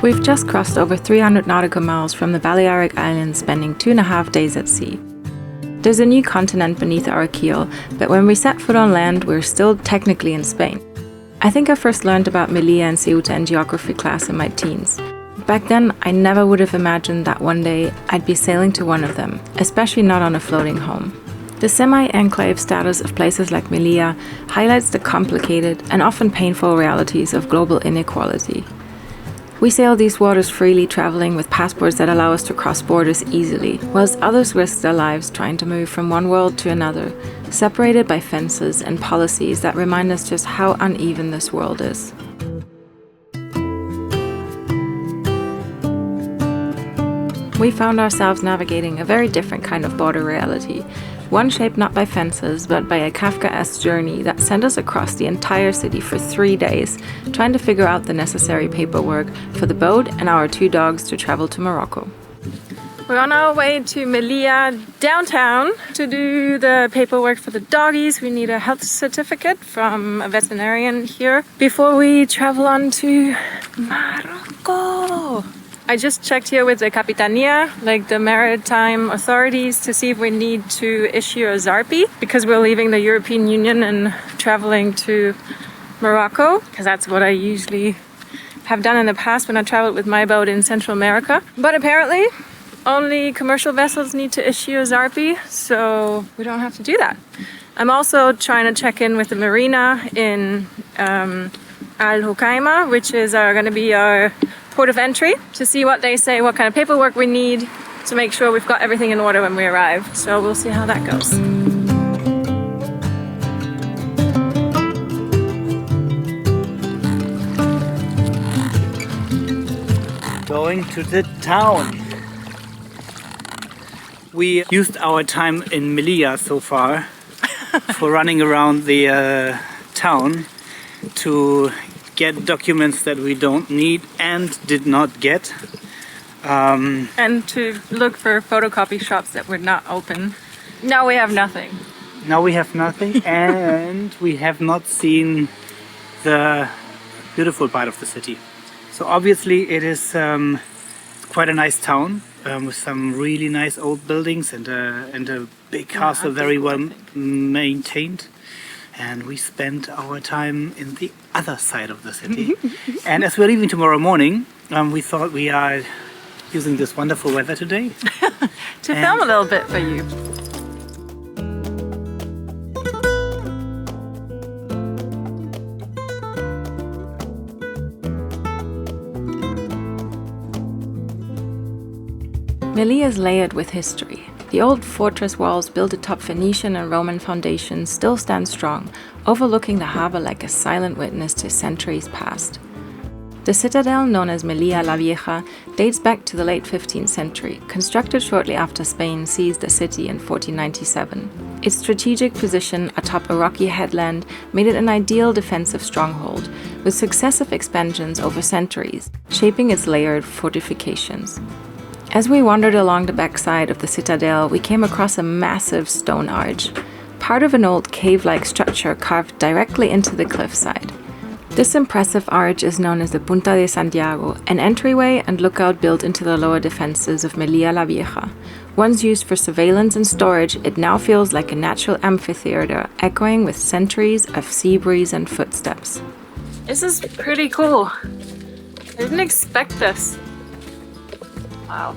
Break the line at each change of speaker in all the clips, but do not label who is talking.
We've just crossed over 300 nautical miles from the Balearic Islands, spending 2.5 days at sea. There's a new continent beneath our keel, but when we set foot on land, we're still technically in Spain. I think I first learned about Melilla and Ceuta in geography class in my teens. Back then, I never would have imagined that one day I'd be sailing to one of them, especially not on a floating home. The semi-enclave status of places like Melilla highlights the complicated and often painful realities of global inequality. We sail these waters freely, traveling with passports that allow us to cross borders easily, whilst others risk their lives trying to move from one world to another, separated by fences and policies that remind us just how uneven this world is. We found ourselves navigating a very different kind of border reality, one shaped not by fences, but by a Kafkaesque journey that sent us across the entire city for 3 days, trying to figure out the necessary paperwork for the boat and our 2 dogs to travel to Morocco. We're on our way to Melilla downtown to do the paperwork for the doggies. We need a health certificate from a veterinarian here before we travel on to Morocco. I just checked here with the Capitania, like the maritime authorities, to see if we need to issue a Zarpi because we're leaving the European Union and traveling to Morocco, because that's what I usually have done in the past when I traveled with my boat in Central America. But apparently, only commercial vessels need to issue a Zarpi, so we don't have to do that. I'm also trying to check in with the marina in Hoceima, which is going to be our port of entry, to see what they say, what kind of paperwork we need to make sure we've got everything in order when we arrive. So we'll see how that goes.
Going to the town. We used our time in Melilla so far for running around the town to get documents that we don't need and did not get.
And to look for photocopy shops that were not open. Now we have nothing.
Now we have nothing and we have not seen the beautiful part of the city. So obviously it is quite a nice town with some really nice old buildings and a big castle, very well maintained. And we spent our time in the other side of the city. And as we're leaving tomorrow morning, we thought we are using this wonderful weather today
to film a little bit for you. Melilla is layered with history. The old fortress walls built atop Phoenician and Roman foundations still stand strong, overlooking the harbor like a silent witness to centuries past. The Citadel, known as Melilla la Vieja, dates back to the late 15th century, constructed shortly after Spain seized the city in 1497. Its strategic position atop a rocky headland made it an ideal defensive stronghold, with successive expansions over centuries, shaping its layered fortifications. As we wandered along the backside of the Citadel, we came across a massive stone arch, part of an old cave-like structure carved directly into the cliffside. This impressive arch is known as the Punta de Santiago, an entryway and lookout built into the lower defenses of Melilla la Vieja. Once used for surveillance and storage, it now feels like a natural amphitheater, echoing with centuries of sea breeze and footsteps. This is pretty cool. I didn't expect this. Wow.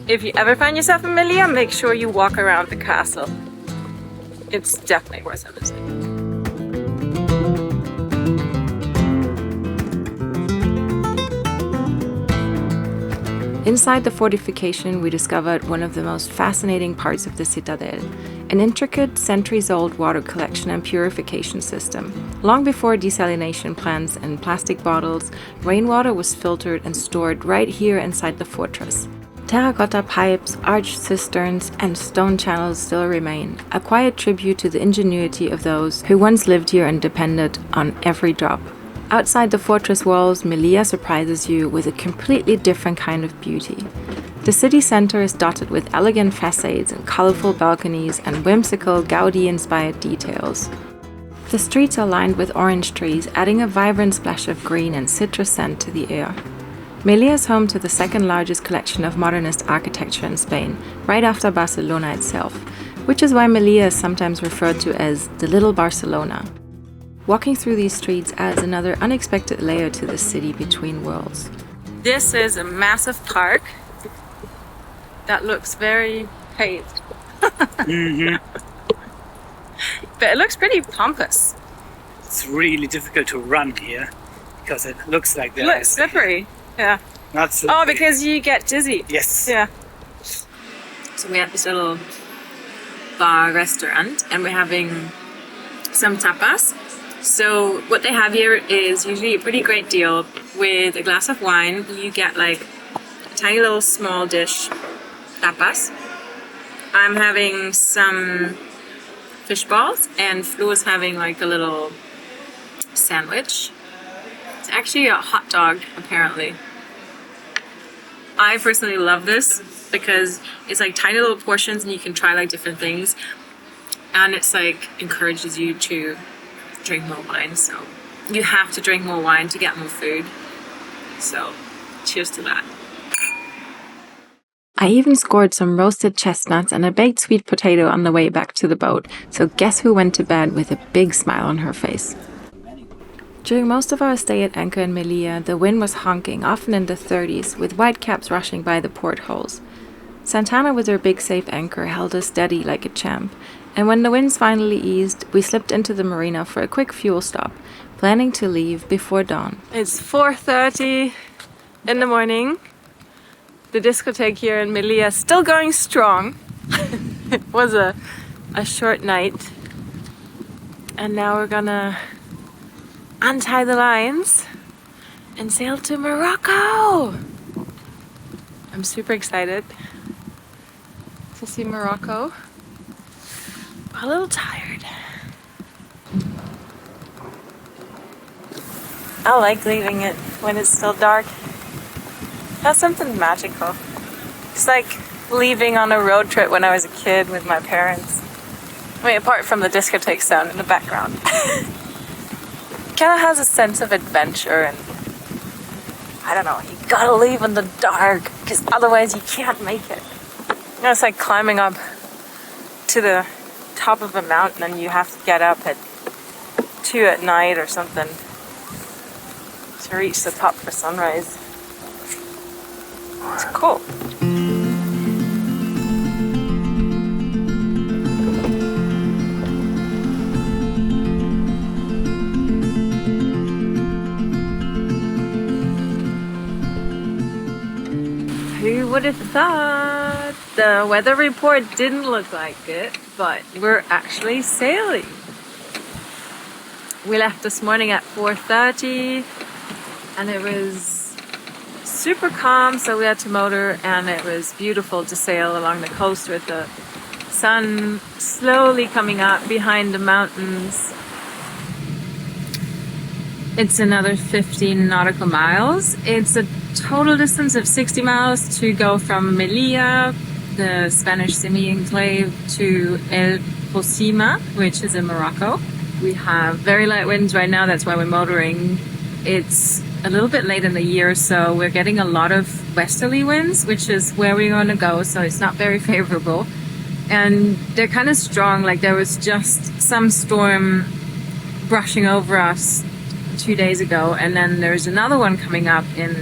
If you ever find yourself in Melilla, make sure you walk around the castle. It's definitely worth a visit. Inside the fortification, we discovered one of the most fascinating parts of the Citadel, an intricate, centuries-old water collection and purification system. Long before desalination plants and plastic bottles, rainwater was filtered and stored right here inside the fortress. Terracotta pipes, arched cisterns, and stone channels still remain, a quiet tribute to the ingenuity of those who once lived here and depended on every drop. Outside the fortress walls, Melilla surprises you with a completely different kind of beauty. The city center is dotted with elegant facades and colorful balconies and whimsical Gaudi-inspired details. The streets are lined with orange trees, adding a vibrant splash of green and citrus scent to the air. Melilla is home to the second largest collection of modernist architecture in Spain, right after Barcelona itself, which is why Melilla is sometimes referred to as the Little Barcelona. Walking through these streets adds another unexpected layer to the city between worlds. This is a massive park that looks very paved.
Mm-hmm.
But it looks pretty pompous.
It's really difficult to run here because it looks like
It looks slippery. Yeah.
Not slippery.
Oh, because you get dizzy.
Yes.
Yeah. So we have this little bar restaurant and we're having some tapas. So what they have here is usually a pretty great deal. With a glass of wine, you get like a tiny little small dish tapas. I'm having some fish balls and Flo is having like a little sandwich. It's actually a hot dog, apparently. I personally love this because it's like tiny little portions and you can try like different things. And it's like encourages you to drink more wine. So you have to drink more wine to get more food. So cheers to that. I even scored some roasted chestnuts and a baked sweet potato on the way back to the boat. So guess who went to bed with a big smile on her face? During most of our stay at anchor in Melilla, the wind was honking, often in the 30s, with whitecaps rushing by the portholes. Santana with her big safe anchor held us steady like a champ, and when the winds finally eased, we slipped into the marina for a quick fuel stop, planning to leave before dawn. It's 4:30 in the morning. The discotheque here in Melilla is still going strong. It was a short night. And now we're gonna untie the lines and sail to Morocco. I'm super excited to see Morocco. A little tired. I like leaving it when it's still dark. That's something magical. It's like leaving on a road trip when I was a kid with my parents. I mean, apart from the discotheque sound in the background. Kind of has a sense of adventure and I don't know, you gotta leave in the dark because otherwise you can't make it. You know, it's like climbing up to the top of a mountain and you have to get up at 2 at night or something to reach the top for sunrise. It's cool. Who would have thought? The weather report didn't look like it, but we're actually sailing. We left this morning at 4:30 and it was super calm, so we had to motor and it was beautiful to sail along the coast with the sun slowly coming up behind the mountains. It's another 15 nautical miles. It's a total distance of 60 miles to go from Melilla, the Spanish semi-enclave, to Hoceima, which is in Morocco. We have very light winds right now, that's why we're motoring. It's a little bit late in the year, so we're getting a lot of westerly winds, which is where we're going to go, so it's not very favorable. And they're kind of strong, like there was just some storm brushing over us 2 days ago, and then there's another one coming up in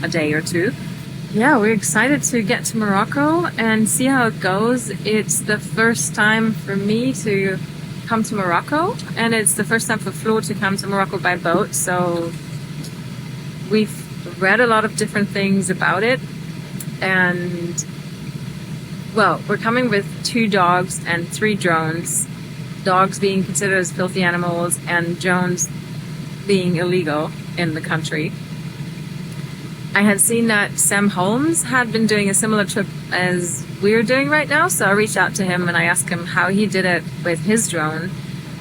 a day or two. Yeah, we're excited to get to Morocco and see how it goes. It's the first time for me to come to Morocco, and it's the first time for Flo to come to Morocco by boat, so we've read a lot of different things about it. And well, we're coming with 2 dogs and 3 drones, dogs being considered as filthy animals and drones being illegal in the country. I had seen that Sam Holmes had been doing a similar trip as we're doing right now, so I reached out to him and I asked him how he did it with his drone,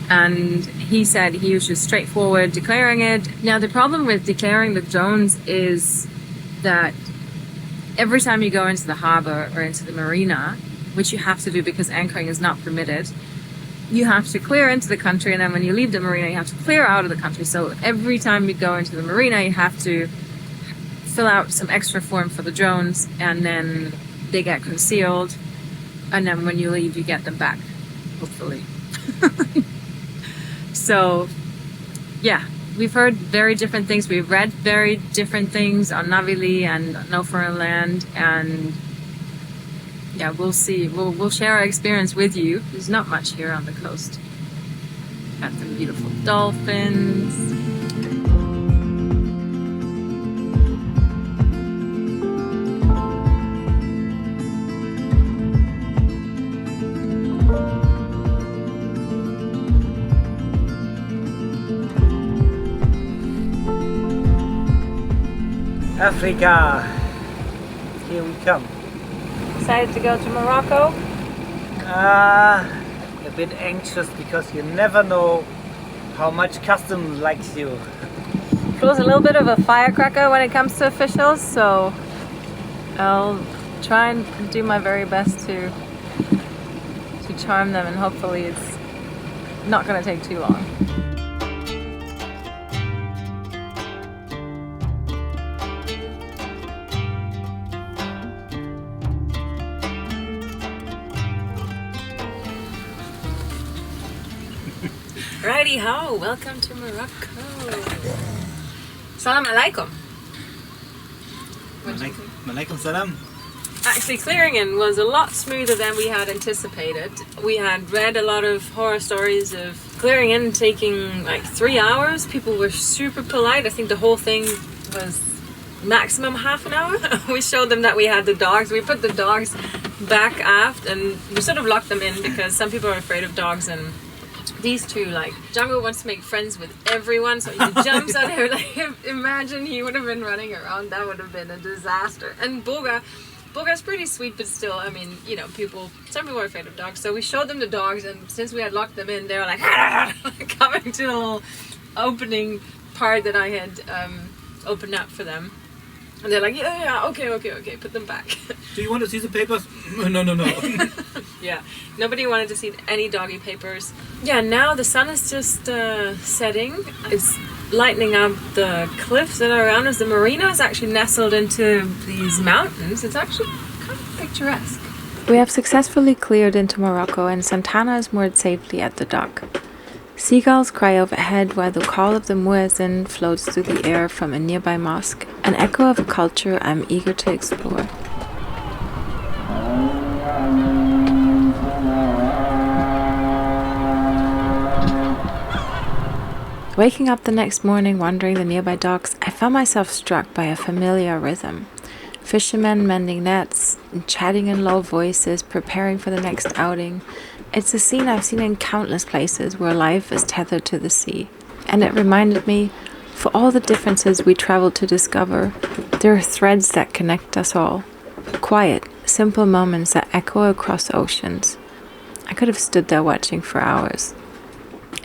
and he said he was just straightforward declaring it. Now the problem with declaring the drones is that every time you go into the harbor or into the marina, which you have to do because anchoring is not permitted, you have to clear into the country, and then when you leave the marina, you have to clear out of the country. So every time you go into the marina, you have to fill out some extra form for the drones, and then they get concealed, and then when you leave, you get them back, hopefully. So yeah, we've heard very different things. We've read very different things on Navili and No Foreign Land, and yeah, we'll see. We'll share our experience with you. There's not much here on the coast. Got some beautiful dolphins.
Africa, here we come.
Excited to go to Morocco?
A bit anxious because you never know how much customs likes you.
Fro's a little bit of a firecracker when it comes to officials, so I'll try and do my very best to charm them, and hopefully it's not going to take too long. Righty ho, welcome to Morocco. Salam alaikum.
Malaikum salam.
Actually, clearing in was a lot smoother than we had anticipated. We had read a lot of horror stories of clearing in taking like 3 hours. People were super polite. I think the whole thing was maximum half an hour. We showed them that we had the dogs. We put the dogs back aft, and we sort of locked them in because some people are afraid of dogs, and these two, like, Django wants to make friends with everyone, so he jumps out there. Like, imagine he would have been running around. That would have been a disaster. And Boga's pretty sweet, but still, I mean, you know, some people are afraid of dogs. So we showed them the dogs, and since we had locked them in, they were like, coming to the little opening part that I had opened up for them. And they're like, yeah, okay, put them back.
Do you want to see the papers? No.
Yeah, nobody wanted to see any doggy papers. Yeah, now the sun is just setting. It's lightening up the cliffs that are around us. The marina is actually nestled into these mountains. It's actually kind of picturesque. We have successfully cleared into Morocco, and Santana is moored safely at the dock. Seagulls cry overhead while the call of the muezzin floats through the air from a nearby mosque, an echo of a culture I'm eager to explore. Waking up the next morning wandering the nearby docks, I found myself struck by a familiar rhythm. Fishermen mending nets, chatting in low voices, preparing for the next outing. It's a scene I've seen in countless places where life is tethered to the sea. And it reminded me, for all the differences we traveled to discover, there are threads that connect us all. Quiet, simple moments that echo across oceans. I could have stood there watching for hours.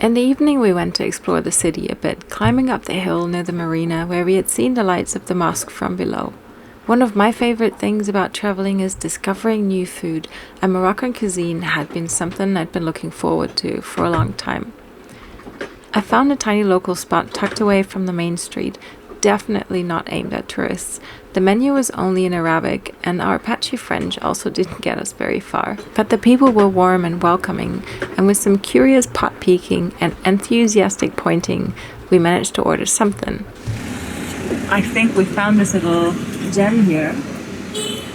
In the evening we went to explore the city a bit, climbing up the hill near the marina where we had seen the lights of the mosque from below. One of my favorite things about traveling is discovering new food, and Moroccan cuisine had been something I'd been looking forward to for a long time. I found a tiny local spot tucked away from the main street, definitely not aimed at tourists. The menu was only in Arabic, and our patchy French also didn't get us very far. But the people were warm and welcoming, and with some curious pot peeking and enthusiastic pointing, we managed to order something. I think we found this little gem here.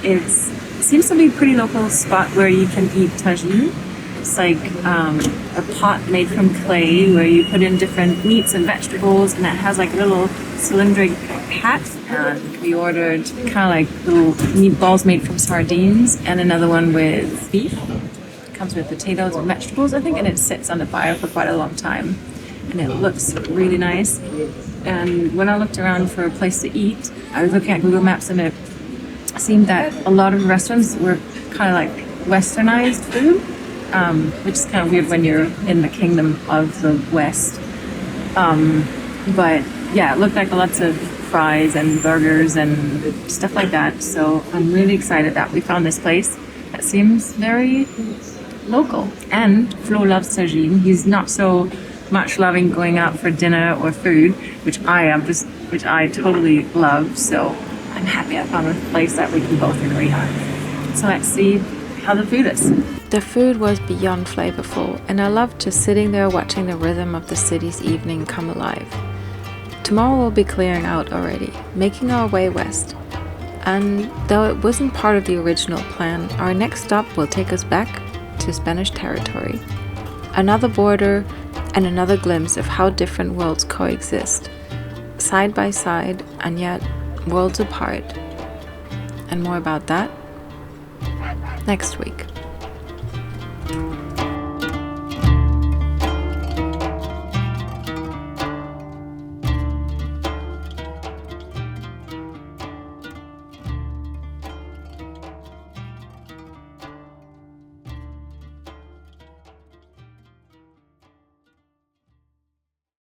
It seems to be a pretty local spot where you can eat tagine. It's like a pot made from clay where you put in different meats and vegetables, and it has like a little cylindric hat. And we ordered kind of like little meatballs made from sardines, and another one with beef. It comes with potatoes and vegetables, I think, and it sits on the fire for quite a long time. And it looks really nice. And when I looked around for a place to eat, I was looking at Google Maps, and it seemed that a lot of restaurants were kind of like westernized food, which is kind of weird when you're in the kingdom of the West. But yeah, it looked like lots of fries and burgers and stuff like that. So I'm really excited that we found this place that seems very local. And Flo loves tagine. He's not so much loving going out for dinner or food, which I totally love. So I'm happy I found a place that we can both agree on. So let's see how the food is. The food was beyond flavorful, and I loved just sitting there watching the rhythm of the city's evening come alive. Tomorrow we'll be clearing out already, making our way west. And though it wasn't part of the original plan, our next stop will take us back to Spanish territory. Another border and another glimpse of how different worlds coexist, side by side and yet worlds apart. And more about that next week.